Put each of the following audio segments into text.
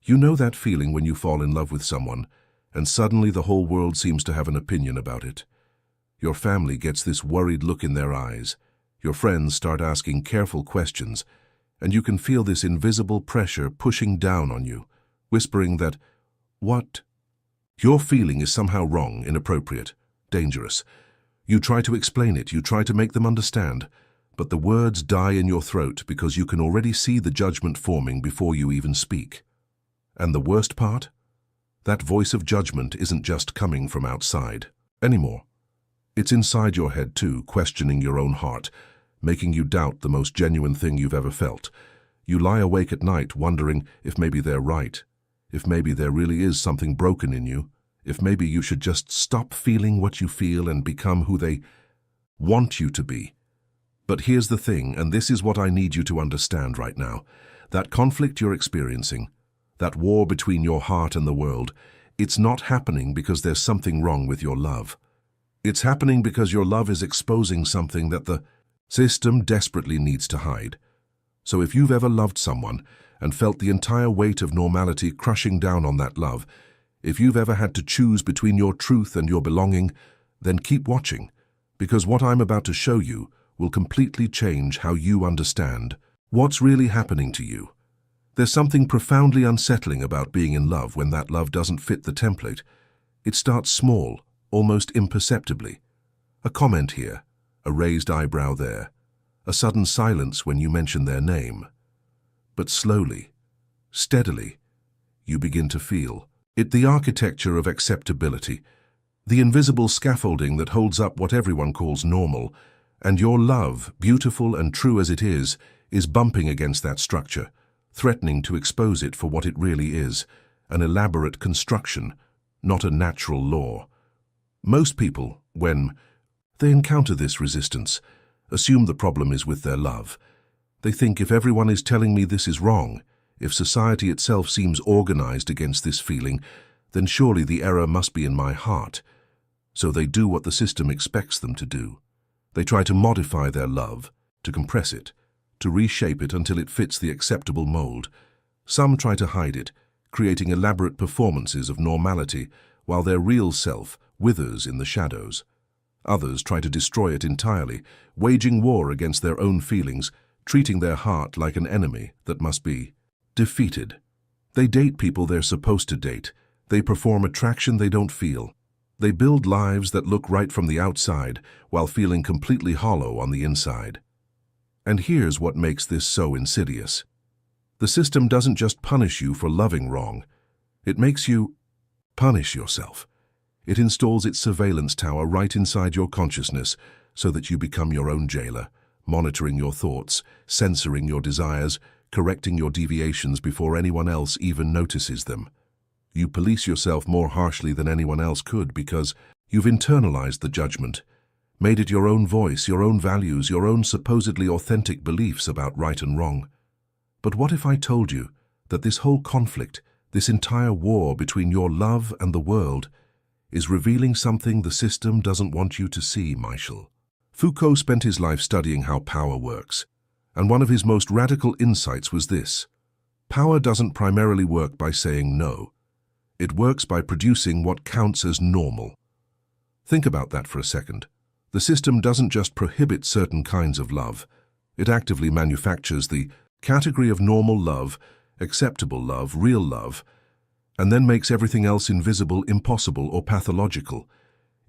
You know that feeling when you fall in love with someone, and suddenly the whole world seems to have an opinion about it. Your family gets this worried look in their eyes. Your friends start asking careful questions, and you can feel this invisible pressure pushing down on you, whispering that what you're feeling is somehow wrong, inappropriate, dangerous. You try to explain it, you try to make them understand, but the words die in your throat because you can already see the judgment forming before you even speak. And the worst part? That voice of judgment isn't just coming from outside anymore. It's inside your head too, questioning your own heart, making you doubt the most genuine thing you've ever felt. You lie awake at night wondering if maybe they're right, if maybe there really is something broken in you, if maybe you should just stop feeling what you feel and become who they want you to be. But here's the thing, and this is what I need you to understand right now. That conflict you're experiencing, that war between your heart and the world, it's not happening because there's something wrong with your love. It's happening because your love is exposing something that the system desperately needs to hide. So if you've ever loved someone and felt the entire weight of normality crushing down on that love, if you've ever had to choose between your truth and your belonging, then keep watching, because what I'm about to show you will completely change how you understand what's really happening to you. There's something profoundly unsettling about being in love when that love doesn't fit the template. It starts small, almost imperceptibly. A comment here, a raised eyebrow there, a sudden silence when you mention their name. But slowly, steadily, you begin to feel it, the architecture of acceptability, the invisible scaffolding that holds up what everyone calls normal, and your love, beautiful and true as it is bumping against that structure, threatening to expose it for what it really is, an elaborate construction, not a natural law. Most people, when they encounter this resistance, assume the problem is with their love. They think if everyone is telling me this is wrong, if society itself seems organized against this feeling, then surely the error must be in my heart. So they do what the system expects them to do. They try to modify their love, to compress it, to reshape it until it fits the acceptable mold. Some try to hide it, creating elaborate performances of normality, while their real self withers in the shadows. Others try to destroy it entirely, waging war against their own feelings, treating their heart like an enemy that must be defeated. They date people they're supposed to date. They perform attraction they don't feel. They build lives that look right from the outside while feeling completely hollow on the inside. And here's what makes this so insidious. The system doesn't just punish you for loving wrong. It makes you punish yourself. It installs its surveillance tower right inside your consciousness so that you become your own jailer, monitoring your thoughts, censoring your desires, correcting your deviations before anyone else even notices them. You police yourself more harshly than anyone else could because you've internalized the judgment, made it your own voice, your own values, your own supposedly authentic beliefs about right and wrong. But what if I told you that this whole conflict, this entire war between your love and the world, is revealing something the system doesn't want you to see, Michel? Foucault spent his life studying how power works, and one of his most radical insights was this: power doesn't primarily work by saying no. It works by producing what counts as normal. Think about that for a second. The system doesn't just prohibit certain kinds of love. It actively manufactures the category of normal love, acceptable love, real love, and then makes everything else invisible, impossible, or pathological.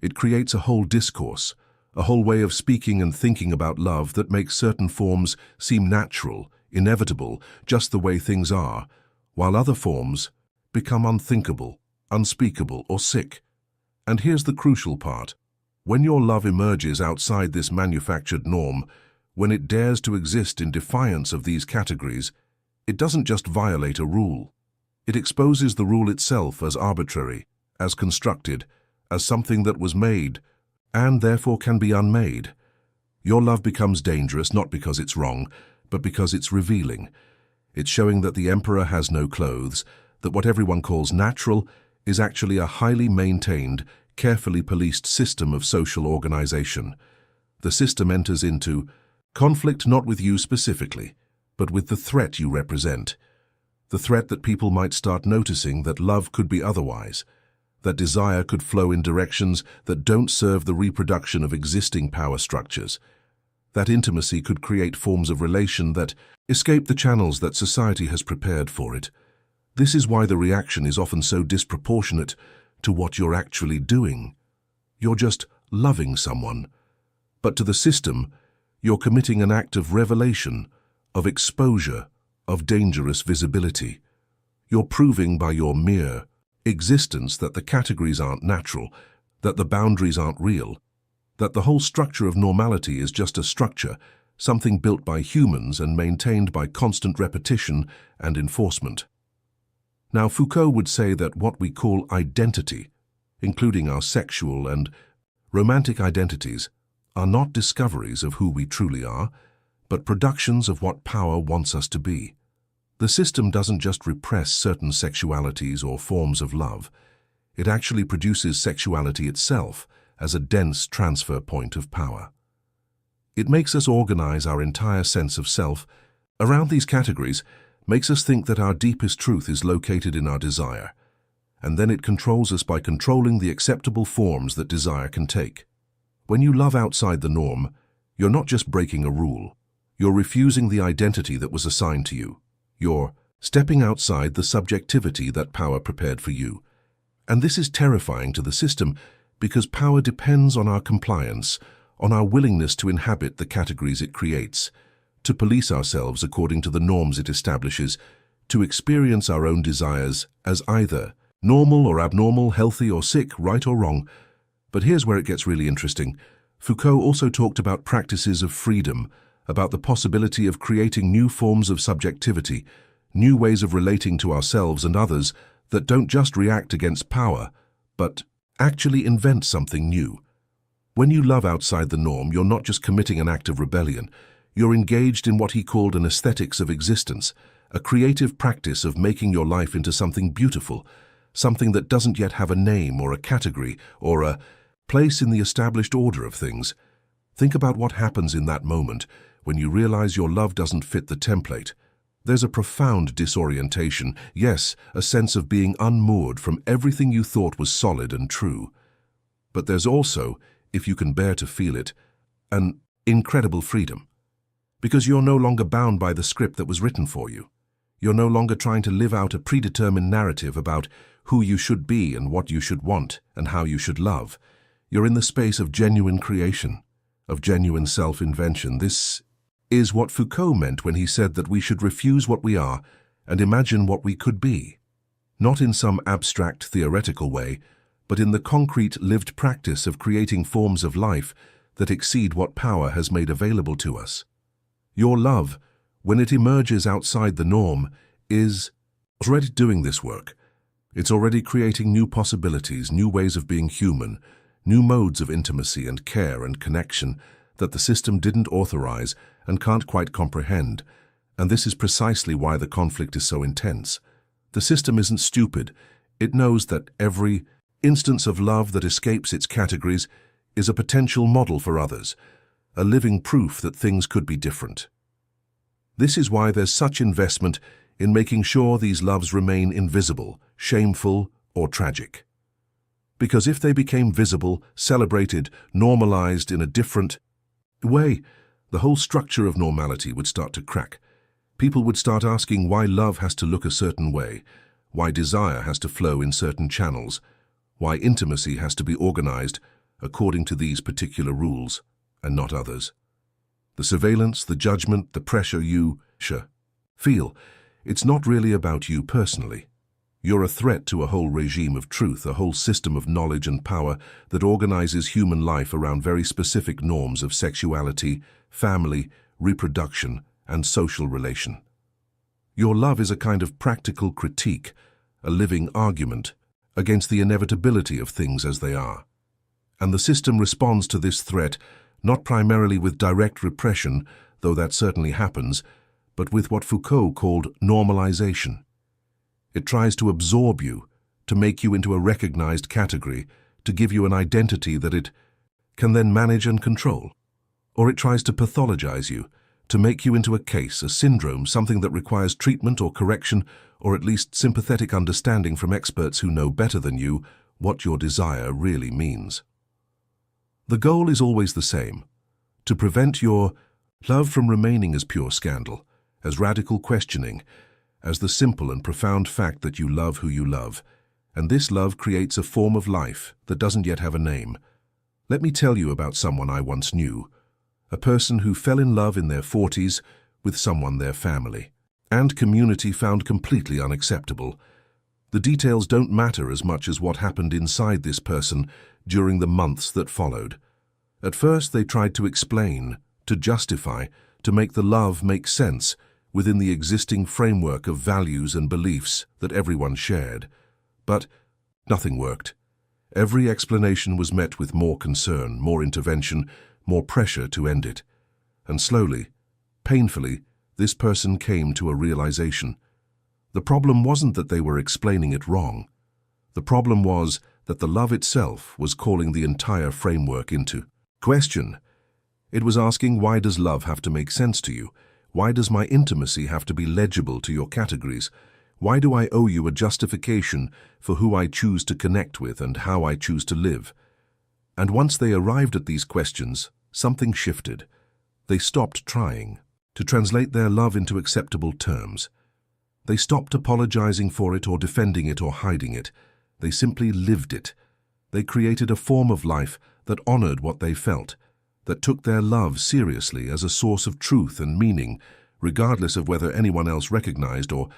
It creates a whole discourse, a whole way of speaking and thinking about love that makes certain forms seem natural, inevitable, just the way things are, while other forms become unthinkable, unspeakable, or sick. And here's the crucial part. When your love emerges outside this manufactured norm, when it dares to exist in defiance of these categories, it doesn't just violate a rule. It exposes the rule itself as arbitrary, as constructed, as something that was made, and therefore can be unmade. Your love becomes dangerous not because it's wrong, but because it's revealing. It's showing that the emperor has no clothes, that what everyone calls natural is actually a highly maintained, carefully policed system of social organization. The system enters into conflict not with you specifically, but with the threat you represent. The threat that people might start noticing that love could be otherwise, that desire could flow in directions that don't serve the reproduction of existing power structures, that intimacy could create forms of relation that escape the channels that society has prepared for it. This is why the reaction is often so disproportionate to what you're actually doing. You're just loving someone. But to the system, you're committing an act of revelation, of exposure, of dangerous visibility. You're proving by your mere existence that the categories aren't natural, that the boundaries aren't real, that the whole structure of normality is just a structure, something built by humans and maintained by constant repetition and enforcement. Now, Foucault would say that what we call identity, including our sexual and romantic identities, are not discoveries of who we truly are, but productions of what power wants us to be. The system doesn't just repress certain sexualities or forms of love. It actually produces sexuality itself as a dense transfer point of power. It makes us organize our entire sense of self around these categories, makes us think that our deepest truth is located in our desire, and then it controls us by controlling the acceptable forms that desire can take. When you love outside the norm, you're not just breaking a rule. You're refusing the identity that was assigned to you. You're stepping outside the subjectivity that power prepared for you. And this is terrifying to the system because power depends on our compliance, on our willingness to inhabit the categories it creates, to police ourselves according to the norms it establishes, to experience our own desires as either normal or abnormal, healthy or sick, right or wrong. But here's where it gets really interesting. Foucault also talked about practices of freedom, about the possibility of creating new forms of subjectivity, new ways of relating to ourselves and others that don't just react against power, but actually invent something new. When you love outside the norm, you're not just committing an act of rebellion. You're engaged in what he called an aesthetics of existence, a creative practice of making your life into something beautiful, something that doesn't yet have a name or a category or a place in the established order of things. Think about what happens in that moment when you realize your love doesn't fit the template. There's a profound disorientation, yes, a sense of being unmoored from everything you thought was solid and true. But there's also, if you can bear to feel it, an incredible freedom. Because you're no longer bound by the script that was written for you. You're no longer trying to live out a predetermined narrative about who you should be and what you should want and how you should love. You're in the space of genuine creation, of genuine self-invention. This is what Foucault meant when he said that we should refuse what we are and imagine what we could be. Not in some abstract theoretical way, but in the concrete lived practice of creating forms of life that exceed what power has made available to us. Your love, when it emerges outside the norm, is already doing this work. It's already creating new possibilities, new ways of being human, new modes of intimacy and care and connection that the system didn't authorize and can't quite comprehend. And this is precisely why the conflict is so intense. The system isn't stupid. It knows that every instance of love that escapes its categories is a potential model for others, a living proof that things could be different. This is why there's such investment in making sure these loves remain invisible, shameful, or tragic. Because if they became visible, celebrated, normalized in a different way, the whole structure of normality would start to crack. People would start asking why love has to look a certain way, why desire has to flow in certain channels, why intimacy has to be organized according to these particular rules and not others. The surveillance, the judgment, the pressure you feel, it's not really about you personally. You're a threat to a whole regime of truth, a whole system of knowledge and power that organizes human life around very specific norms of sexuality, family, reproduction, and social relation. Your love is a kind of practical critique, a living argument against the inevitability of things as they are. And the system responds to this threat not primarily with direct repression, though that certainly happens, but with what Foucault called normalization. It tries to absorb you, to make you into a recognized category, to give you an identity that it can then manage and control. Or it tries to pathologize you, to make you into a case, a syndrome, something that requires treatment or correction, or at least sympathetic understanding from experts who know better than you what your desire really means. The goal is always the same: to prevent your love from remaining as pure scandal, as radical questioning, as the simple and profound fact that you love who you love, and this love creates a form of life that doesn't yet have a name. Let me tell you about someone I once knew, a person who fell in love in their 40s with someone their family and community found completely unacceptable. The details don't matter as much as what happened inside this person during the months that followed. At first they tried to explain, to justify, to make the love make sense within the existing framework of values and beliefs that everyone shared. But nothing worked. Every explanation was met with more concern, more intervention, more pressure to end it. And slowly, painfully, this person came to a realization. The problem wasn't that they were explaining it wrong. The problem was that the love itself was calling the entire framework into question. It was asking, why does love have to make sense to you? Why does my intimacy have to be legible to your categories? Why do I owe you a justification for who I choose to connect with and how I choose to live? And once they arrived at these questions, something shifted. They stopped trying to translate their love into acceptable terms. They stopped apologizing for it or defending it or hiding it. They simply lived it. They created a form of life that honored what they felt, that took their love seriously as a source of truth and meaning, regardless of whether anyone else recognized or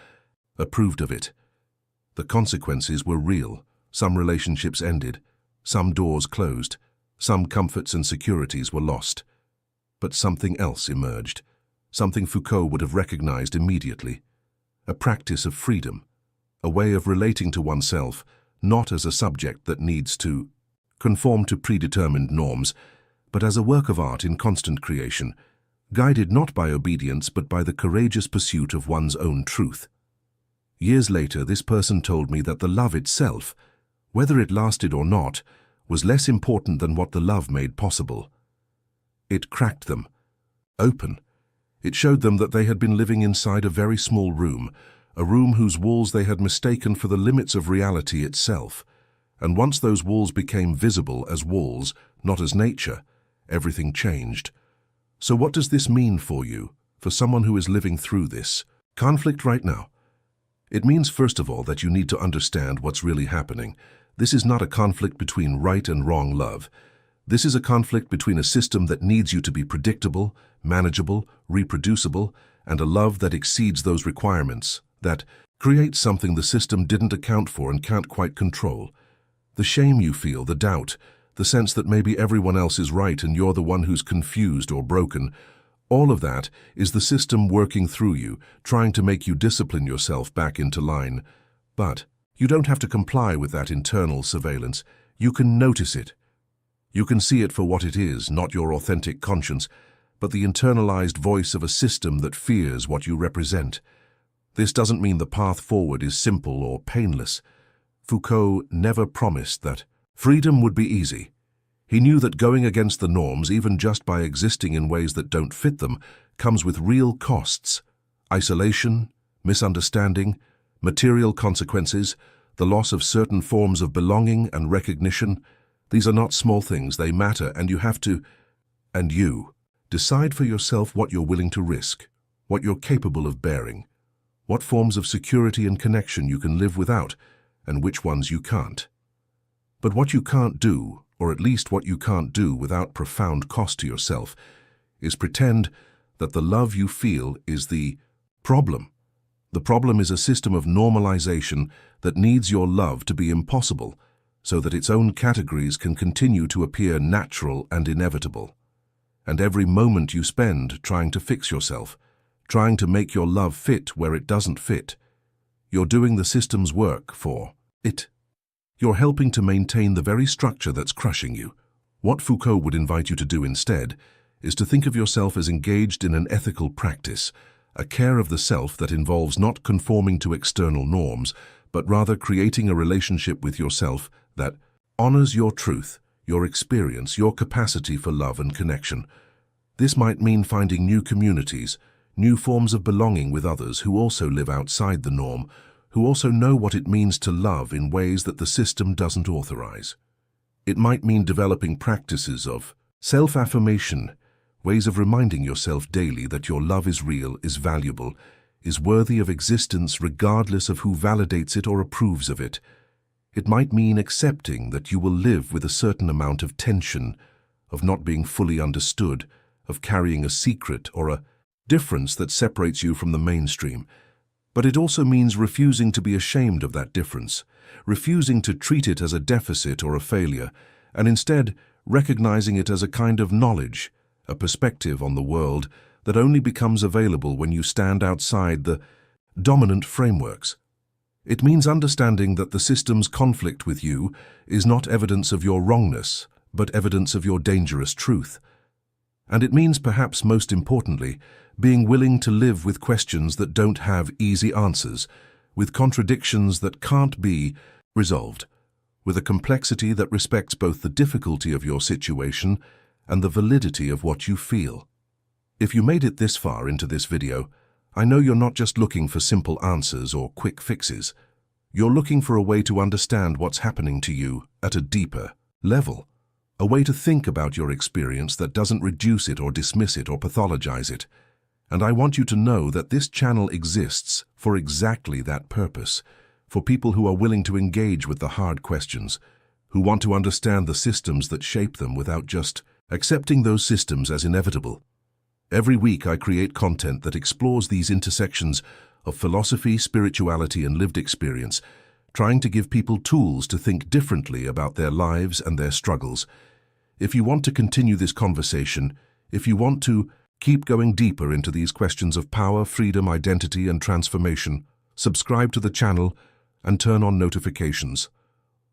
approved of it. The consequences were real. Some relationships ended, some doors closed, some comforts and securities were lost. But something else emerged, something Foucault would have recognized immediately. A practice of freedom, a way of relating to oneself, not as a subject that needs to conform to predetermined norms, but as a work of art in constant creation, guided not by obedience but by the courageous pursuit of one's own truth. Years later, this person told me that the love itself, whether it lasted or not, was less important than what the love made possible. It cracked them open. It showed them that they had been living inside a very small room, a room whose walls they had mistaken for the limits of reality itself. And once those walls became visible as walls, not as nature, everything changed. So what does this mean for you, for someone who is living through this conflict right now? It means, first of all, that you need to understand what's really happening. This is not a conflict between right and wrong love. This is a conflict between a system that needs you to be predictable, manageable, reproducible, and a love that exceeds those requirements, that creates something the system didn't account for and can't quite control. The shame you feel, the doubt, the sense that maybe everyone else is right and you're the one who's confused or broken, all of that is the system working through you, trying to make you discipline yourself back into line. But you don't have to comply with that internal surveillance. You can notice it. You can see it for what it is, not your authentic conscience, but the internalized voice of a system that fears what you represent. This doesn't mean the path forward is simple or painless. Foucault never promised that freedom would be easy. He knew that going against the norms, even just by existing in ways that don't fit them, comes with real costs: isolation, misunderstanding, material consequences, the loss of certain forms of belonging and recognition. These are not small things, they matter, and you have to, and you, decide for yourself what you're willing to risk, what you're capable of bearing, what forms of security and connection you can live without, and which ones you can't. But what you can't do, or at least what you can't do without profound cost to yourself, is pretend that the love you feel is the problem. The problem is a system of normalization that needs your love to be impossible, so that its own categories can continue to appear natural and inevitable. And every moment you spend trying to fix yourself, trying to make your love fit where it doesn't fit, you're doing the system's work for it. You're helping to maintain the very structure that's crushing you. What Foucault would invite you to do instead is to think of yourself as engaged in an ethical practice, a care of the self that involves not conforming to external norms, but rather creating a relationship with yourself that honors your truth, your experience, your capacity for love and connection. This might mean finding new communities, new forms of belonging with others who also live outside the norm, who also know what it means to love in ways that the system doesn't authorize. It might mean developing practices of self-affirmation, ways of reminding yourself daily that your love is real, is valuable, is worthy of existence regardless of who validates it or approves of it. It might mean accepting that you will live with a certain amount of tension, of not being fully understood, of carrying a secret or a difference that separates you from the mainstream. But it also means refusing to be ashamed of that difference, refusing to treat it as a deficit or a failure, and instead recognizing it as a kind of knowledge, a perspective on the world that only becomes available when you stand outside the dominant frameworks. It means understanding that the system's conflict with you is not evidence of your wrongness, but evidence of your dangerous truth. And it means, perhaps most importantly, being willing to live with questions that don't have easy answers, with contradictions that can't be resolved, with a complexity that respects both the difficulty of your situation and the validity of what you feel. If you made it this far into this video, I know you're not just looking for simple answers or quick fixes. You're looking for a way to understand what's happening to you at a deeper level. A way to think about your experience that doesn't reduce it or dismiss it or pathologize it. And I want you to know that this channel exists for exactly that purpose, for people who are willing to engage with the hard questions, who want to understand the systems that shape them without just accepting those systems as inevitable. Every week I create content that explores these intersections of philosophy, spirituality, and lived experience, trying to give people tools to think differently about their lives and their struggles. If you want to continue this conversation, if you want to keep going deeper into these questions of power, freedom, identity, and transformation, subscribe to the channel and turn on notifications.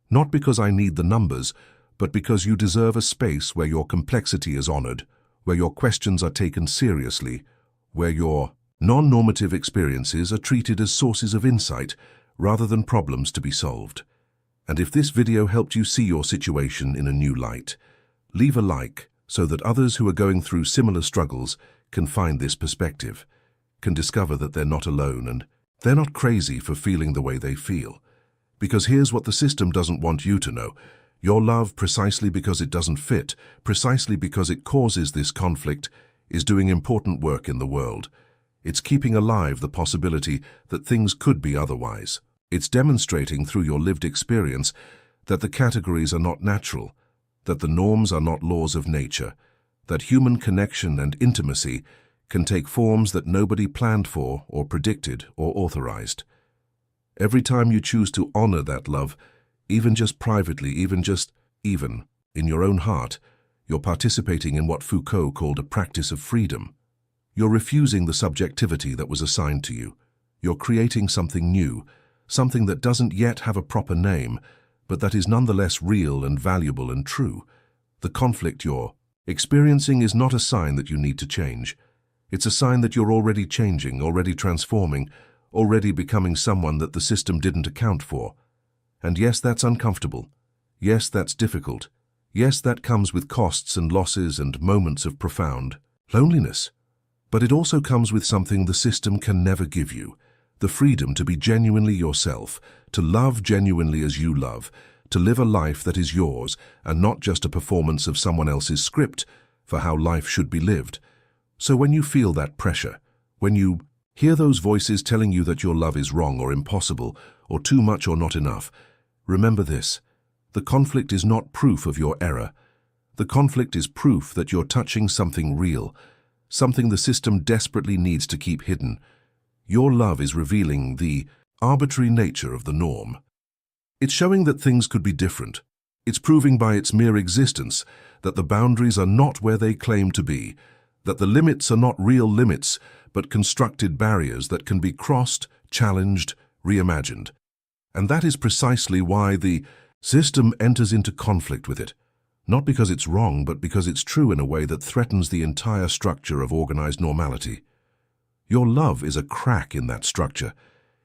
Not because I need the numbers, but because you deserve a space where your complexity is honored, where your questions are taken seriously, where your non-normative experiences are treated as sources of insight rather than problems to be solved. And if this video helped you see your situation in a new light, leave a like so that others who are going through similar struggles can find this perspective, can discover that they're not alone and they're not crazy for feeling the way they feel. Because here's what the system doesn't want you to know. Your love, precisely because it doesn't fit, precisely because it causes this conflict, is doing important work in the world. It's keeping alive the possibility that things could be otherwise. It's demonstrating through your lived experience that the categories are not natural, that the norms are not laws of nature, that human connection and intimacy can take forms that nobody planned for or predicted or authorized. Every time you choose to honor that love, even just privately, even in your own heart, you're participating in what Foucault called a practice of freedom. You're refusing the subjectivity that was assigned to you. You're creating something new, something that doesn't yet have a proper name, but that is nonetheless real and valuable and true. The conflict you're experiencing is not a sign that you need to change. It's a sign that you're already changing, already transforming, already becoming someone that the system didn't account for. And yes, that's uncomfortable. Yes, that's difficult. Yes, that comes with costs and losses and moments of profound loneliness. But it also comes with something the system can never give you, the freedom to be genuinely yourself, to love genuinely as you love, to live a life that is yours and not just a performance of someone else's script for how life should be lived. So when you feel that pressure, when you hear those voices telling you that your love is wrong or impossible or too much or not enough, remember this: the conflict is not proof of your error. The conflict is proof that you're touching something real, something the system desperately needs to keep hidden. Your love is revealing the arbitrary nature of the norm. It's showing that things could be different. It's proving by its mere existence that the boundaries are not where they claim to be, that the limits are not real limits, but constructed barriers that can be crossed, challenged, reimagined. And that is precisely why the system enters into conflict with it. Not because it's wrong, but because it's true in a way that threatens the entire structure of organized normality. Your love is a crack in that structure.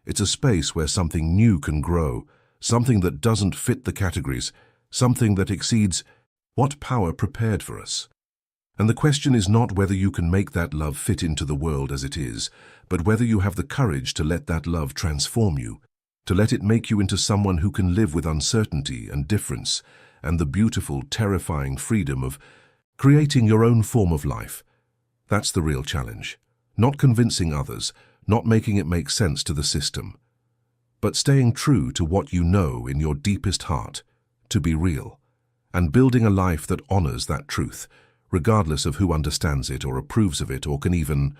It's a space where something new can grow, something that doesn't fit the categories, something that exceeds what power prepared for us. And the question is not whether you can make that love fit into the world as it is, but whether you have the courage to let that love transform you, to let it make you into someone who can live with uncertainty and difference and the beautiful, terrifying freedom of creating your own form of life. That's the real challenge. Not convincing others, not making it make sense to the system, but staying true to what you know in your deepest heart, to be real, and building a life that honors that truth, regardless of who understands it or approves of it or can even